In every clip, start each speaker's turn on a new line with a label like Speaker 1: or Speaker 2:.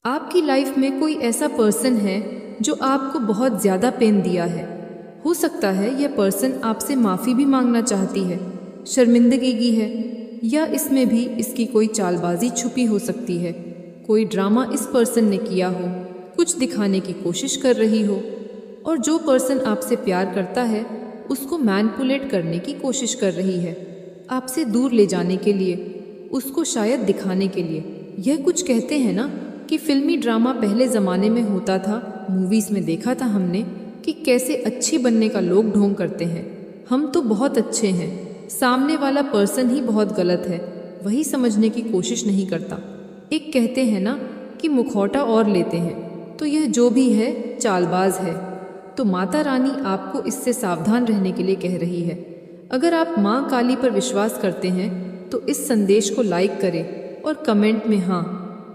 Speaker 1: आपकी लाइफ में कोई ऐसा पर्सन है जो आपको बहुत ज़्यादा पेन दिया है। हो सकता है यह पर्सन आपसे माफ़ी भी मांगना चाहती है, शर्मिंदगी की है, या इसमें भी इसकी कोई चालबाजी छुपी हो सकती है। कोई ड्रामा इस पर्सन ने किया हो, कुछ दिखाने की कोशिश कर रही हो, और जो पर्सन आपसे प्यार करता है उसको मैनिपुलेट करने की कोशिश कर रही है, आपसे दूर ले जाने के लिए, उसको शायद दिखाने के लिए। यह कुछ कहते हैं ना कि फिल्मी ड्रामा पहले ज़माने में होता था, मूवीज़ में देखा था हमने कि कैसे अच्छी बनने का लोग ढोंग करते हैं, हम तो बहुत अच्छे हैं, सामने वाला पर्सन ही बहुत गलत है, वही समझने की कोशिश नहीं करता। एक कहते हैं ना कि मुखौटा और लेते हैं, तो यह जो भी है चालबाज है। तो माता रानी आपको इससे सावधान रहने के लिए कह रही है। अगर आप माँ काली पर विश्वास करते हैं तो इस संदेश को लाइक करें और कमेंट में हाँ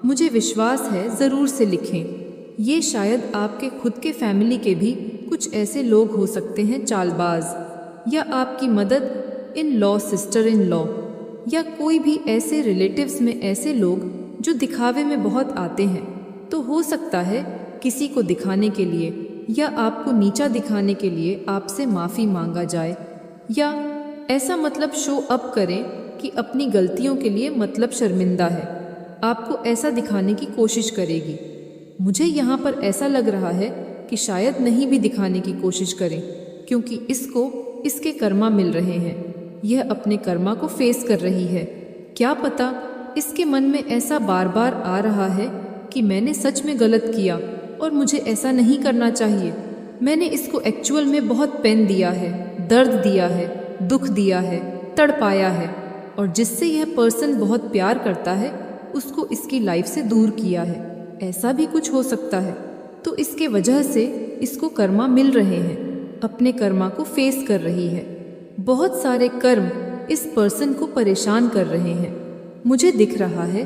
Speaker 1: मुझे विश्वास है ज़रूर से लिखें। ये शायद आपके खुद के फैमिली के भी कुछ ऐसे लोग हो सकते हैं चालबाज, या आपकी मदद in law, sister in law, या कोई भी ऐसे रिलेटिव्स में ऐसे लोग जो दिखावे में बहुत आते हैं। तो हो सकता है किसी को दिखाने के लिए या आपको नीचा दिखाने के लिए आपसे माफ़ी मांगा जाए, या ऐसा मतलब शो अप करें कि अपनी गलतियों के लिए मतलब शर्मिंदा है, आपको ऐसा दिखाने की कोशिश करेगी। मुझे यहाँ पर ऐसा लग रहा है कि शायद नहीं भी दिखाने की कोशिश करें, क्योंकि इसको इसके कर्मा मिल रहे हैं, यह अपने कर्मा को फेस कर रही है। क्या पता इसके मन में ऐसा बार बार आ रहा है कि मैंने सच में गलत किया और मुझे ऐसा नहीं करना चाहिए, मैंने इसको एक्चुअल में बहुत पेन दिया है, दर्द दिया है, दुख दिया है, तड़पाया है, और जिससे यह पर्सन बहुत प्यार करता है उसको इसकी लाइफ से दूर किया है। ऐसा भी कुछ हो सकता है। तो इसके वजह से इसको कर्मा मिल रहे हैं, अपने कर्मा को फेस कर रही है। बहुत सारे कर्म इस पर्सन को परेशान कर रहे हैं। मुझे दिख रहा है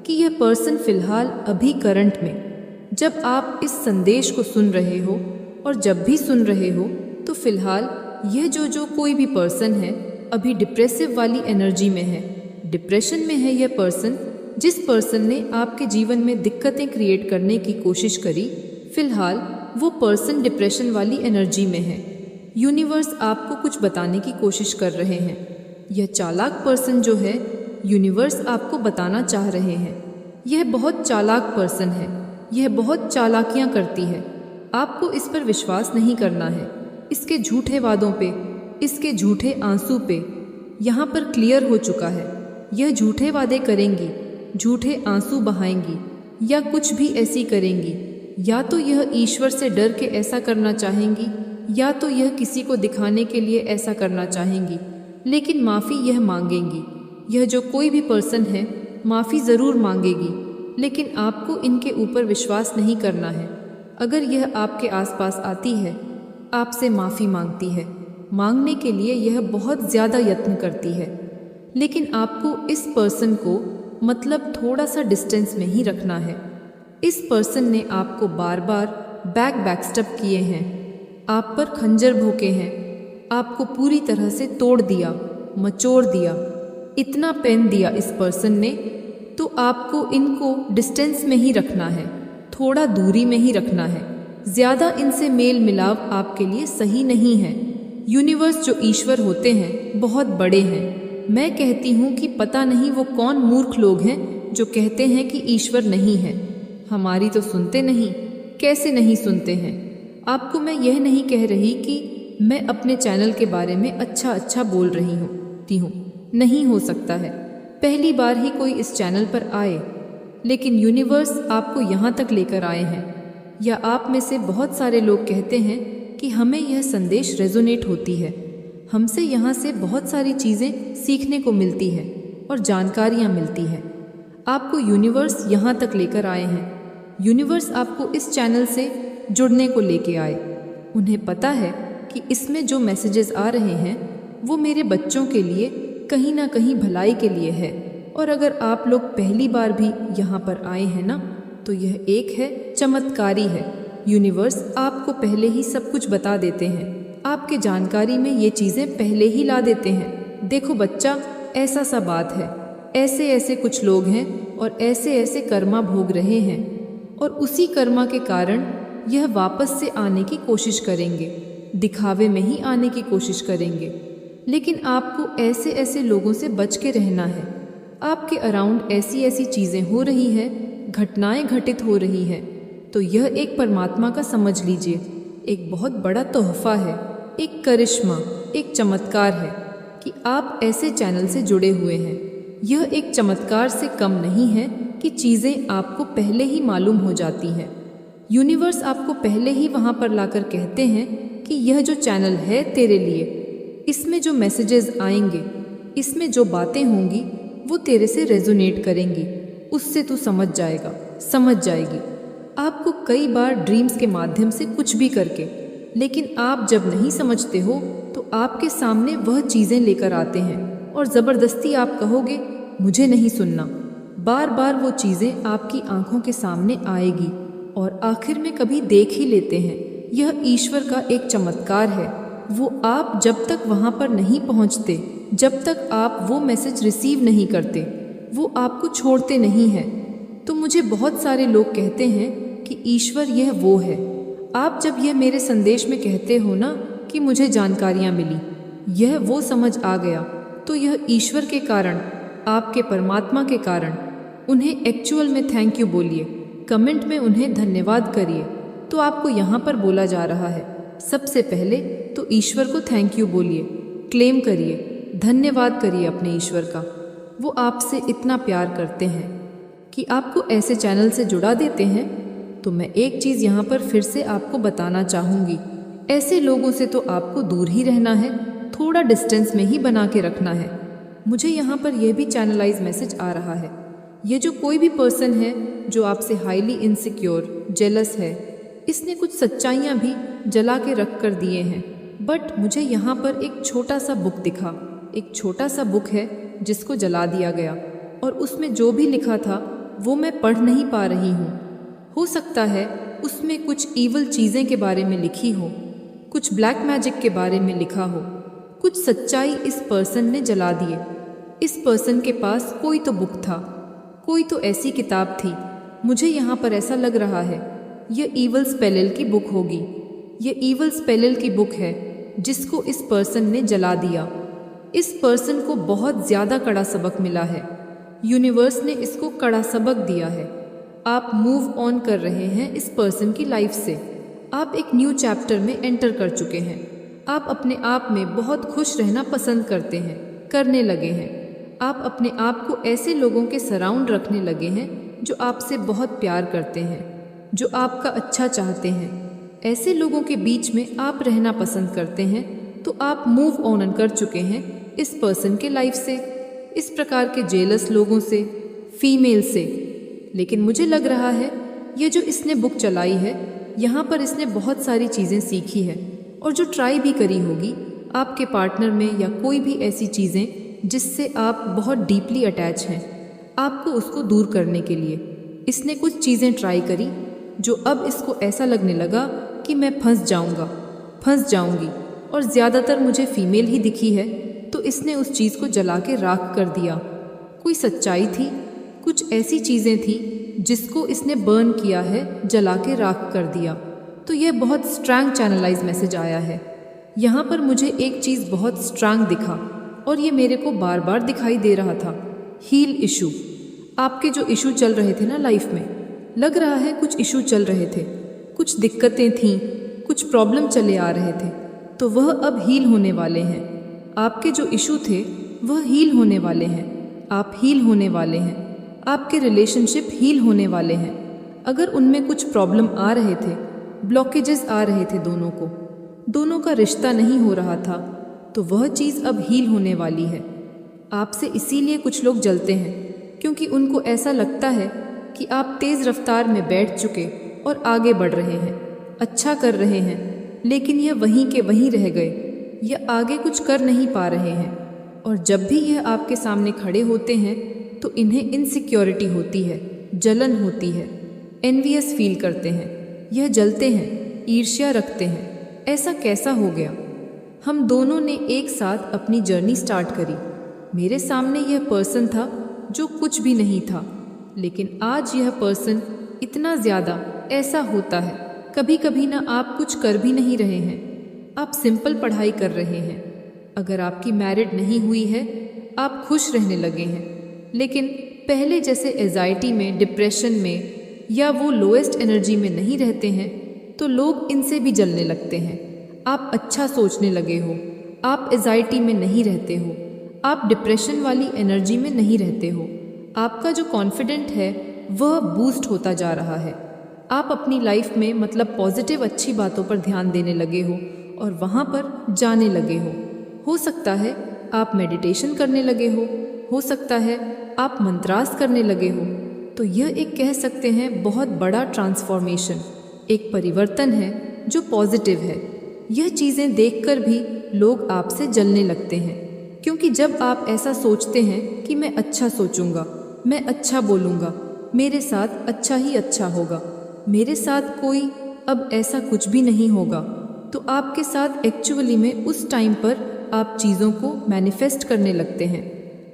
Speaker 1: कि यह पर्सन फिलहाल अभी करंट में, जब आप इस संदेश को सुन रहे हो और जब भी सुन रहे हो, तो फिलहाल यह जो कोई भी पर्सन है अभी डिप्रेसिव वाली एनर्जी में है, डिप्रेशन में है। यह पर्सन, जिस पर्सन ने आपके जीवन में दिक्कतें क्रिएट करने की कोशिश करी, फिलहाल वो पर्सन डिप्रेशन वाली एनर्जी में है। यूनिवर्स आपको कुछ बताने की कोशिश कर रहे हैं। यह चालाक पर्सन जो है, यूनिवर्स आपको बताना चाह रहे हैं, यह बहुत चालाक पर्सन है, यह बहुत चालाकियाँ करती है। आपको इस पर विश्वास नहीं करना है, इसके झूठे वादों पे, इसके झूठे आंसू पे। यहाँ पर क्लियर हो चुका है, यह झूठे वादे करेंगी, झूठे आंसू बहाएंगी, या कुछ भी ऐसी करेंगी। या तो यह ईश्वर से डर के ऐसा करना चाहेंगी, या तो यह किसी को दिखाने के लिए ऐसा करना चाहेंगी, लेकिन माफ़ी यह मांगेंगी। यह जो कोई भी पर्सन है माफ़ी ज़रूर मांगेगी, लेकिन आपको इनके ऊपर विश्वास नहीं करना है। अगर यह आपके आसपास आती है, आपसे माफ़ी मांगती है, मांगने के लिए यह बहुत ज़्यादा यत्न करती है, लेकिन आपको इस पर्सन को मतलब थोड़ा सा डिस्टेंस में ही रखना है। इस पर्सन ने आपको बार बार बैकस्टेप किए हैं, आप पर खंजर भोंके हैं, आपको पूरी तरह से तोड़ दिया, मचोड़ दिया, इतना पेन दिया इस पर्सन ने। तो आपको इनको डिस्टेंस में ही रखना है, थोड़ा दूरी में ही रखना है। ज़्यादा इनसे मेल मिलाव आपके लिए सही नहीं है। यूनिवर्स जो ईश्वर होते हैं बहुत बड़े हैं। मैं कहती हूँ कि पता नहीं वो कौन मूर्ख लोग हैं जो कहते हैं कि ईश्वर नहीं है। हमारी तो सुनते नहीं, कैसे नहीं सुनते हैं। आपको मैं यह नहीं कह रही कि मैं अपने चैनल के बारे में अच्छा बोल रही हूँ, नहीं हो सकता है, पहली बार ही कोई इस चैनल पर आए, लेकिन यूनिवर्स आपको यहाँ तक लेकर आए हैं। या आप में से बहुत सारे लोग कहते हैं कि हमें यह संदेश रेजोनेट होती है, हमसे यहाँ से बहुत सारी चीज़ें सीखने को मिलती है और जानकारियाँ मिलती हैं। आपको यूनिवर्स यहाँ तक लेकर आए हैं। यूनिवर्स आपको इस चैनल से जुड़ने को लेके आए। उन्हें पता है कि इसमें जो मैसेजेस आ रहे हैं वो मेरे बच्चों के लिए कहीं ना कहीं भलाई के लिए है। और अगर आप लोग पहली बार भी यहाँ पर आए हैं ना, तो यह एक है चमत्कारी है। यूनिवर्स आपको पहले ही सब कुछ बता देते हैं, आपके जानकारी में ये चीज़ें पहले ही ला देते हैं। देखो बच्चा, ऐसा सा बात है, ऐसे ऐसे कुछ लोग हैं और ऐसे ऐसे कर्मा भोग रहे हैं, और उसी कर्मा के कारण यह वापस से आने की कोशिश करेंगे, दिखावे में ही आने की कोशिश करेंगे। लेकिन आपको ऐसे ऐसे लोगों से बच के रहना है। आपके अराउंड ऐसी ऐसी चीज़ें हो रही है, घटनाएं घटित हो रही है, तो यह एक परमात्मा का समझ लीजिए एक बहुत बड़ा तोहफा है, एक करिश्मा, एक चमत्कार है कि आप ऐसे चैनल से जुड़े हुए हैं। यह एक चमत्कार से कम नहीं है कि चीज़ें आपको पहले ही मालूम हो जाती हैं। यूनिवर्स आपको पहले ही वहाँ पर लाकर कहते हैं कि यह जो चैनल है तेरे लिए, इसमें जो मैसेजेस आएंगे, इसमें जो बातें होंगी वो तेरे से रेजोनेट करेंगी, उससे तू समझ जाएगा, समझ जाएगी। आपको कई बार ड्रीम्स के माध्यम से कुछ भी करके, लेकिन आप जब नहीं समझते हो तो आपके सामने वह चीज़ें लेकर आते हैं और ज़बरदस्ती आप कहोगे मुझे नहीं सुनना। बार बार वो चीज़ें आपकी आंखों के सामने आएगी और आखिर में कभी देख ही लेते हैं। यह ईश्वर का एक चमत्कार है। वो आप जब तक वहाँ पर नहीं पहुँचते, जब तक आप वो मैसेज रिसीव नहीं करते, वो आपको छोड़ते नहीं हैं। तो मुझे बहुत सारे लोग कहते हैं कि ईश्वर यह वो है। आप जब यह मेरे संदेश में कहते हो ना कि मुझे जानकारियाँ मिली, यह वो समझ आ गया, तो यह ईश्वर के कारण, आपके परमात्मा के कारण। उन्हें एक्चुअल में थैंक यू बोलिए, कमेंट में उन्हें धन्यवाद करिए। तो आपको यहाँ पर बोला जा रहा है, सबसे पहले तो ईश्वर को थैंक यू बोलिए, क्लेम करिए, धन्यवाद करिए अपने ईश्वर का। वो आपसे इतना प्यार करते हैं कि आपको ऐसे चैनल से जुड़ा देते हैं। तो मैं एक चीज़ यहाँ पर फिर से आपको बताना चाहूँगी, ऐसे लोगों से तो आपको दूर ही रहना है, थोड़ा डिस्टेंस में ही बना के रखना है। मुझे यहाँ पर यह भी चैनलाइज मैसेज आ रहा है, ये जो कोई भी पर्सन है जो आपसे हाईली इनसिक्योर, जेलस है, इसने कुछ सच्चाइयाँ भी जला के रख कर दिए हैं। बट मुझे यहाँ पर एक छोटा सा बुक दिखा, एक छोटा सा बुक है जिसको जला दिया गया और उसमें जो भी लिखा था वो मैं पढ़ नहीं पा रही हूँ। हो सकता है उसमें कुछ ईवल चीज़ें के बारे में लिखी हो, कुछ ब्लैक मैजिक के बारे में लिखा हो, कुछ सच्चाई इस पर्सन ने जला दिए। इस पर्सन के पास कोई तो बुक था, कोई तो ऐसी किताब थी। मुझे यहाँ पर ऐसा लग रहा है यह ईवल स्पेलिल की बुक होगी। यह ईवल स्पेलिल की बुक है जिसको इस पर्सन ने जला दिया। इस पर्सन को बहुत ज़्यादा कड़ा सबक मिला है, यूनिवर्स ने इसको कड़ा सबक दिया है। आप मूव ऑन कर रहे हैं इस पर्सन की लाइफ से। आप एक न्यू चैप्टर में एंटर कर चुके हैं। आप अपने आप में बहुत खुश रहना पसंद करते हैं, करने लगे हैं। आप अपने आप को ऐसे लोगों के सराउंड रखने लगे हैं जो आपसे बहुत प्यार करते हैं, जो आपका अच्छा चाहते हैं। ऐसे लोगों के बीच में आप रहना पसंद करते हैं। तो आप मूव ऑन कर चुके हैं इस पर्सन के लाइफ से, इस प्रकार के जेलस लोगों से, फीमेल से। लेकिन मुझे लग रहा है ये जो इसने बुक चलाई है, यहाँ पर इसने बहुत सारी चीज़ें सीखी है और जो ट्राई भी करी होगी आपके पार्टनर में या कोई भी ऐसी चीज़ें जिससे आप बहुत डीपली अटैच हैं, आपको उसको दूर करने के लिए इसने कुछ चीज़ें ट्राई करी जो अब इसको ऐसा लगने लगा कि मैं फंस जाऊँगा, फंस जाऊँगी। और ज़्यादातर मुझे फीमेल ही दिखी है, तो इसने उस चीज़ को जला के राख कर दिया। कोई सच्चाई थी, कुछ ऐसी चीज़ें थी जिसको इसने बर्न किया है, जला के राख कर दिया। तो यह बहुत स्ट्रॉन्ग चैनलाइज मैसेज आया है। यहाँ पर मुझे एक चीज़ बहुत स्ट्रॉन्ग दिखा और ये मेरे को बार बार दिखाई दे रहा था, हील इशू। आपके जो इशू चल रहे थे ना लाइफ में, लग रहा है कुछ इशू चल रहे थे, कुछ दिक्कतें थीं, कुछ प्रॉब्लम चले आ रहे थे, तो वह अब हील होने वाले हैं। आपके जो इशू थे वह हील होने वाले हैं, आप हील होने वाले हैं। आपके रिलेशनशिप हील होने वाले हैं। अगर उनमें कुछ प्रॉब्लम आ रहे थे, ब्लॉकेजेस आ रहे थे, दोनों का रिश्ता नहीं हो रहा था, तो वह चीज़ अब हील होने वाली है। आपसे इसीलिए कुछ लोग जलते हैं क्योंकि उनको ऐसा लगता है कि आप तेज़ रफ्तार में बैठ चुके और आगे बढ़ रहे हैं, अच्छा कर रहे हैं, लेकिन यह वहीं के वहीं रह गए, यह आगे कुछ कर नहीं पा रहे हैं। और जब भी यह आपके सामने खड़े होते हैं तो इन्हें इनसिक्योरिटी होती है, जलन होती है, एनवियस फील करते हैं, यह जलते हैं, ईर्ष्या रखते हैं। ऐसा कैसा हो गया? हम दोनों ने एक साथ अपनी जर्नी स्टार्ट करी। मेरे सामने यह पर्सन था जो कुछ भी नहीं था, लेकिन आज यह पर्सन इतना ज़्यादा ऐसा होता है। कभी कभी ना आप कुछ कर भी नहीं रहे हैं, आप सिंपल पढ़ाई कर रहे हैं। अगर आपकी मैरिड नहीं हुई है, आप खुश रहने लगे हैं, लेकिन पहले जैसे एजाइटी में, डिप्रेशन में या वो लोएस्ट एनर्जी में नहीं रहते हैं, तो लोग इनसे भी जलने लगते हैं। आप अच्छा सोचने लगे हो, आप एजाइटी में नहीं रहते हो, आप डिप्रेशन वाली एनर्जी में नहीं रहते हो। आपका जो कॉन्फिडेंट है वह बूस्ट होता जा रहा है। आप अपनी लाइफ में मतलब पॉजिटिव अच्छी बातों पर ध्यान देने लगे हो और वहाँ पर जाने लगे हो सकता है आप मेडिटेशन करने लगे हो सकता है आप मंत्रास करने लगे हो। तो यह एक कह सकते हैं बहुत बड़ा ट्रांसफॉर्मेशन, एक परिवर्तन है जो पॉजिटिव है। यह चीज़ें देखकर भी लोग आपसे जलने लगते हैं, क्योंकि जब आप ऐसा सोचते हैं कि मैं अच्छा सोचूंगा, मैं अच्छा बोलूँगा, मेरे साथ अच्छा ही अच्छा होगा, मेरे साथ कोई अब ऐसा कुछ भी नहीं होगा, तो आपके साथ एक्चुअली में उस टाइम पर आप चीज़ों को मैनिफेस्ट करने लगते हैं।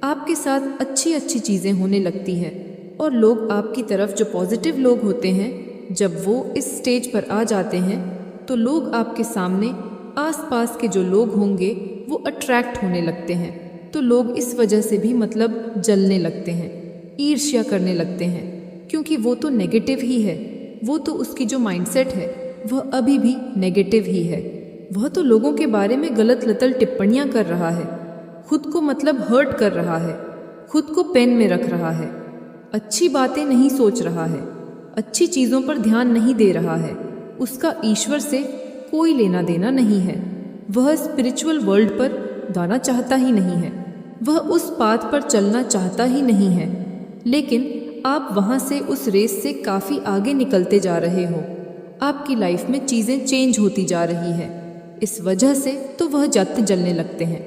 Speaker 1: आपके साथ अच्छी अच्छी चीज़ें होने लगती हैं और लोग आपकी तरफ, जो पॉजिटिव लोग होते हैं, जब वो इस स्टेज पर आ जाते हैं तो लोग आपके सामने, आसपास के जो लोग होंगे वो अट्रैक्ट होने लगते हैं। तो लोग इस वजह से भी मतलब जलने लगते हैं, ईर्ष्या करने लगते हैं, क्योंकि वो तो नेगेटिव ही है। वो तो उसकी जो माइंडसेट है वह अभी भी नेगेटिव ही है। वह तो लोगों के बारे में गलत लतल टिप्पणियां कर रहा है, खुद को मतलब हर्ट कर रहा है, खुद को पेन में रख रहा है, अच्छी बातें नहीं सोच रहा है, अच्छी चीज़ों पर ध्यान नहीं दे रहा है। उसका ईश्वर से कोई लेना देना नहीं है। वह स्पिरिचुअल वर्ल्ड पर जाना चाहता ही नहीं है, वह उस पाथ पर चलना चाहता ही नहीं है। लेकिन आप वहाँ से, उस रेस से काफ़ी आगे निकलते जा रहे हो। आपकी लाइफ में चीज़ें चेंज होती जा रही है, इस वजह से तो वह जाते जलने लगते हैं।